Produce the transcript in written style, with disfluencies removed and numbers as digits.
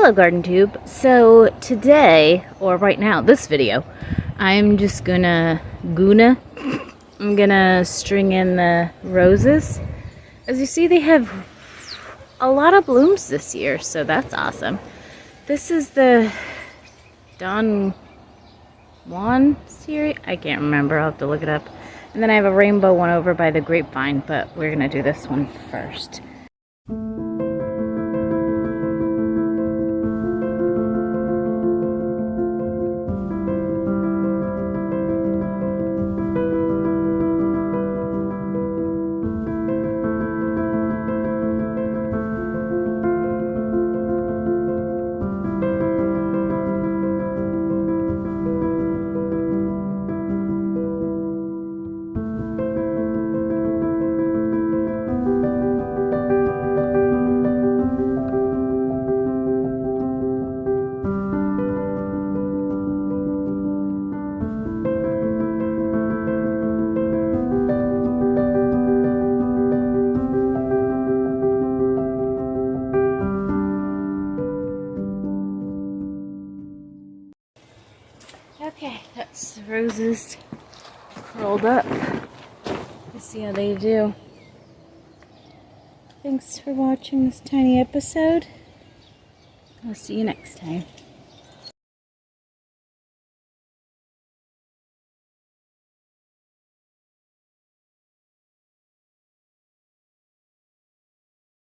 Hello Garden Tube. So today, or right now, this video, I'm just gonna string in the roses. As you see, they have a lot of blooms this year, so that's awesome. This is the Don Juan series. I can't remember, I'll have to look it up. And then I have a rainbow one over by the grapevine, but we're gonna do this one first. Okay, that's the roses curled up. Let's see how they do. Thanks for watching this tiny episode. I'll see you next time.